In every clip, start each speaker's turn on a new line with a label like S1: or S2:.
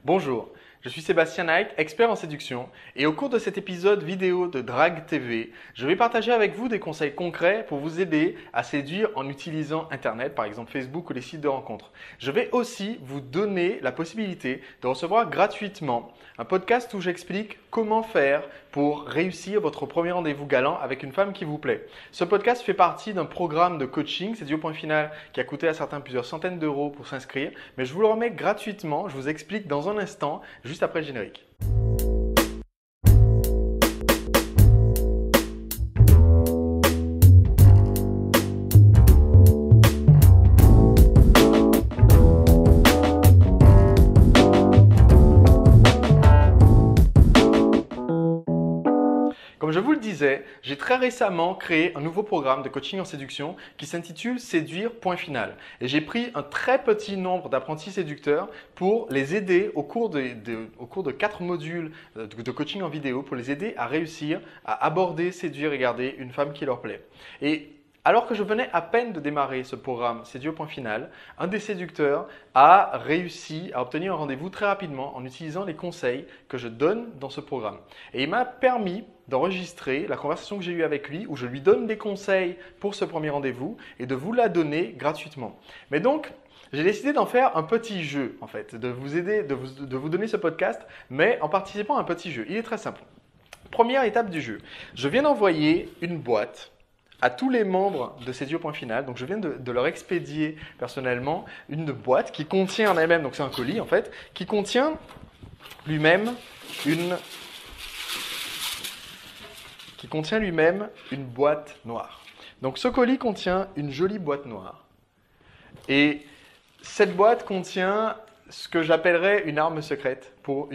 S1: Bonjour, je suis Sébastien Knight, expert en séduction, et au cours de cet épisode vidéo de Drague TV, je vais partager avec vous des conseils concrets pour vous aider à séduire en utilisant Internet, par exemple Facebook ou les sites de rencontres. Je vais aussi vous donner la possibilité de recevoir gratuitement un podcast où j'explique comment faire pour réussir votre premier rendez-vous galant avec une femme qui vous plaît. Ce podcast fait partie d'un programme de coaching, c'est du point final, qui a coûté à certains plusieurs centaines d'euros pour s'inscrire, mais je vous le remets gratuitement, je vous explique dans un instant, juste après le générique. Comme je vous le disais, j'ai très récemment créé un nouveau programme de coaching en séduction qui s'intitule Séduire point final. Et j'ai pris un très petit nombre d'apprentis séducteurs pour les aider au cours de 4 modules de coaching en vidéo pour les aider à réussir à aborder, séduire et garder une femme qui leur plaît. Et alors que je venais à peine de démarrer ce programme Séduire point final, un des séducteurs a réussi à obtenir un rendez-vous très rapidement en utilisant les conseils que je donne dans ce programme. Et il m'a permis d'enregistrer la conversation que j'ai eue avec lui où je lui donne des conseils pour ce premier rendez-vous et de vous la donner gratuitement. Mais donc, j'ai décidé d'en faire un petit jeu en fait, de vous aider, de vous donner ce podcast, mais en participant à un petit jeu. Il est très simple. Première étape du jeu, je viens d'envoyer une boîte à tous les membres de Séduire point final. Donc, je viens de leur expédier personnellement une boîte qui contient en elle-même, donc c'est un colis en fait, qui contient lui-même une boîte noire. Donc, ce colis contient une jolie boîte noire. Et cette boîte contient ce que j'appellerais une arme secrète pour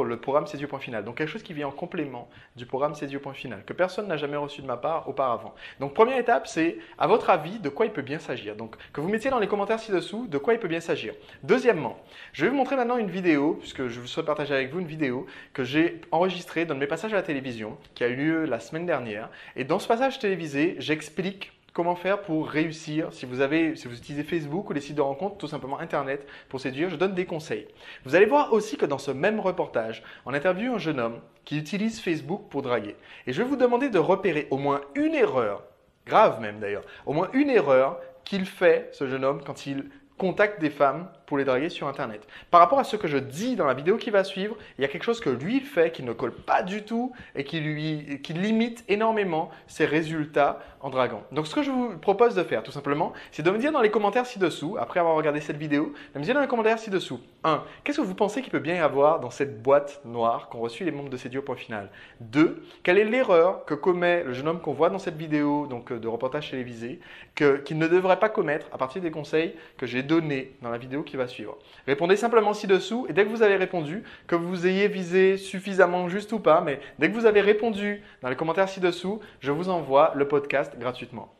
S1: le programme Séduire point final. Donc quelque chose qui vient en complément du programme Séduire point final, que personne n'a jamais reçu de ma part auparavant. Donc première étape, c'est à votre avis de quoi il peut bien s'agir. Donc que vous mettiez dans les commentaires ci-dessous de quoi il peut bien s'agir. Deuxièmement, je vais vous montrer maintenant une vidéo, puisque je souhaite partager avec vous une vidéo que j'ai enregistrée dans mes passages à la télévision, qui a eu lieu la semaine dernière. Et dans ce passage télévisé, j'explique comment faire pour réussir si vous utilisez Facebook ou les sites de rencontres, tout simplement Internet pour séduire, je donne des conseils. Vous allez voir aussi que dans ce même reportage, on interviewe un jeune homme qui utilise Facebook pour draguer. Et je vais vous demander de repérer au moins une erreur, grave même d'ailleurs, au moins une erreur qu'il fait, ce jeune homme, quand il contacte des femmes pour les draguer sur Internet. Par rapport à ce que je dis dans la vidéo qui va suivre, il y a quelque chose que lui il fait qui ne colle pas du tout et qui limite énormément ses résultats en draguant. Donc ce que je vous propose de faire tout simplement, c'est de me dire dans les commentaires ci-dessous, après avoir regardé cette vidéo, de me dire dans les commentaires ci-dessous, 1. Qu'est-ce que vous pensez qu'il peut bien y avoir dans cette boîte noire qu'ont reçu les membres de Séduire point final? 2. Quelle est l'erreur que commet le jeune homme qu'on voit dans cette vidéo, donc de reportage télévisé, qu'il ne devrait pas commettre à partir des conseils que j'ai donnés dans la vidéo qui va suivre? Répondez simplement ci-dessous et dès que vous avez répondu, que vous ayez visé suffisamment juste ou pas, mais dès que vous avez répondu dans les commentaires ci-dessous, je vous envoie le podcast gratuitement.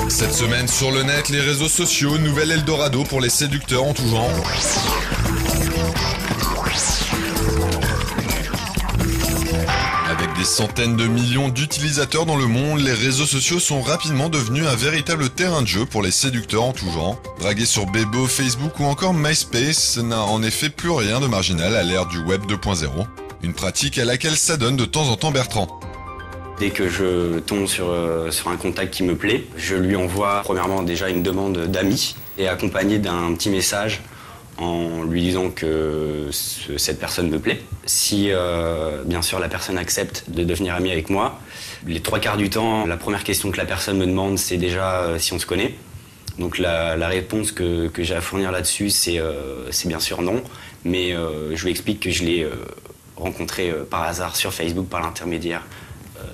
S2: Cette semaine sur le net, les réseaux sociaux, nouvel Eldorado pour les séducteurs en tout genre. Avec des centaines de millions d'utilisateurs dans le monde, les réseaux sociaux sont rapidement devenus un véritable terrain de jeu pour les séducteurs en tout genre. Draguer sur Bebo, Facebook ou encore MySpace n'a en effet plus rien de marginal à l'ère du Web 2.0. Une pratique à laquelle s'adonne de temps en temps Bertrand.
S3: Dès que je tombe sur un contact qui me plaît, je lui envoie premièrement déjà une demande d'amis et accompagné d'un petit message en lui disant que cette personne me plaît. Si bien sûr la personne accepte de devenir amie avec moi, les 3/4 du temps, la première question que la personne me demande, c'est déjà si on se connaît. Donc la réponse que j'ai à fournir là-dessus, c'est bien sûr non, mais je lui explique que je l'ai rencontrée par hasard sur Facebook par l'intermédiaire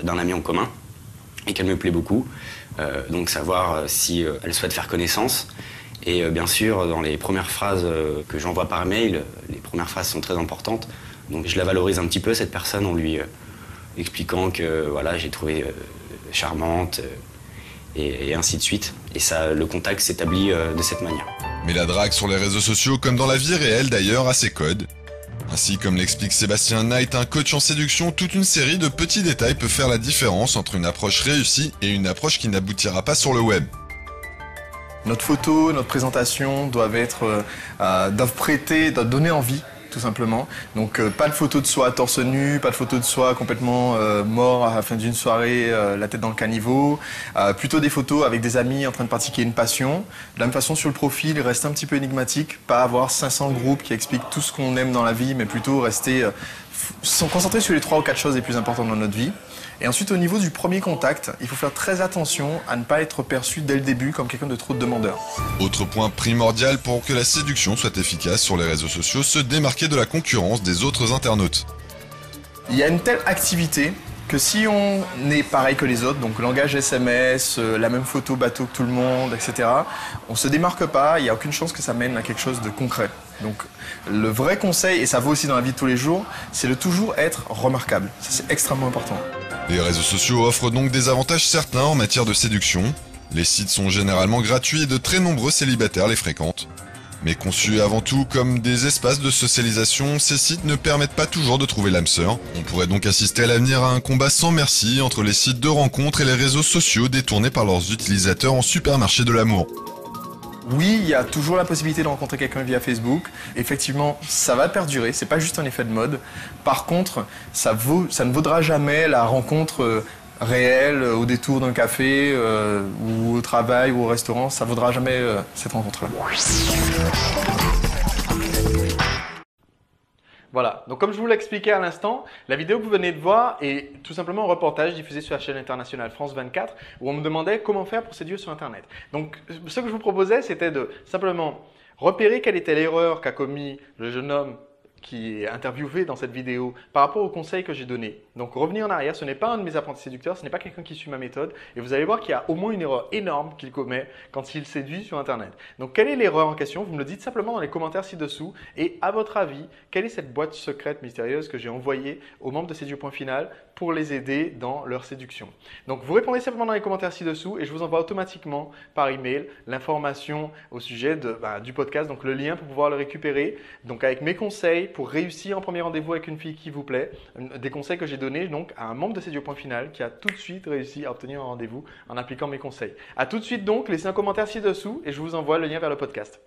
S3: d'un ami en commun et qu'elle me plaît beaucoup. Donc savoir si elle souhaite faire connaissance. Et bien sûr, dans les premières phrases que j'envoie par mail, les premières phrases sont très importantes. Donc je la valorise un petit peu, cette personne, en lui expliquant que voilà, j'ai trouvé charmante et ainsi de suite. Et ça, le contact s'établit de cette manière.
S2: Mais la drague sur les réseaux sociaux, comme dans la vie réelle d'ailleurs, a ses codes. Ainsi, comme l'explique Sébastien Knight, un coach en séduction, toute une série de petits détails peut faire la différence entre une approche réussie et une approche qui n'aboutira pas sur le web.
S1: Notre photo, notre présentation doivent donner envie, tout simplement. Donc pas de photos de soi torse nu, pas de photos de soi complètement mort à la fin d'une soirée, la tête dans le caniveau. Plutôt des photos avec des amis en train de pratiquer une passion. De la même façon, sur le profil, rester un petit peu énigmatique, pas avoir 500 groupes qui expliquent tout ce qu'on aime dans la vie, mais plutôt rester concentrer sur les 3 ou 4 choses les plus importantes dans notre vie. Et ensuite, au niveau du premier contact, il faut faire très attention à ne pas être perçu dès le début comme quelqu'un de trop demandeur.
S2: Autre point primordial pour que la séduction soit efficace sur les réseaux sociaux, se démarquer de la concurrence des autres internautes.
S1: Il y a une telle activité que si on est pareil que les autres, donc langage SMS, la même photo bateau que tout le monde, etc., on ne se démarque pas, il n'y a aucune chance que ça mène à quelque chose de concret. Donc le vrai conseil, et ça vaut aussi dans la vie de tous les jours, c'est de toujours être remarquable. Ça, c'est extrêmement important.
S2: Les réseaux sociaux offrent donc des avantages certains en matière de séduction. Les sites sont généralement gratuits et de très nombreux célibataires les fréquentent. Mais conçus avant tout comme des espaces de socialisation, ces sites ne permettent pas toujours de trouver l'âme sœur. On pourrait donc assister à l'avenir à un combat sans merci entre les sites de rencontres et les réseaux sociaux détournés par leurs utilisateurs en supermarché de l'amour.
S1: Oui, il y a toujours la possibilité de rencontrer quelqu'un via Facebook. Effectivement, ça va perdurer, c'est pas juste un effet de mode. Par contre, ça ne vaudra jamais la rencontre réelle au détour d'un café ou au travail ou au restaurant. Ça ne vaudra jamais cette rencontre-là. Voilà, donc comme je vous l'expliquais à l'instant, la vidéo que vous venez de voir est tout simplement un reportage diffusé sur la chaîne internationale France 24 où on me demandait comment faire pour séduire sur Internet. Donc ce que je vous proposais, c'était de simplement repérer quelle était l'erreur qu'a commis le jeune homme qui est interviewé dans cette vidéo par rapport aux conseils que j'ai donnés. Donc revenir en arrière, ce n'est pas un de mes apprentis séducteurs, ce n'est pas quelqu'un qui suit ma méthode et vous allez voir qu'il y a au moins une erreur énorme qu'il commet quand il séduit sur Internet. Donc quelle est l'erreur en question? Vous me le dites simplement dans les commentaires ci-dessous et à votre avis, quelle est cette boîte secrète mystérieuse que j'ai envoyée aux membres de Séduire.final pour les aider dans leur séduction. Donc vous répondez simplement dans les commentaires ci-dessous et je vous envoie automatiquement par email l'information au sujet du podcast, donc le lien pour pouvoir le récupérer, donc avec mes conseils pour réussir en premier rendez-vous avec une fille qui vous plaît, des conseils que j'ai donnés donc à un membre de Séduire.final qui a tout de suite réussi à obtenir un rendez-vous en appliquant mes conseils. A tout de suite donc, laissez un commentaire ci-dessous et je vous envoie le lien vers le podcast.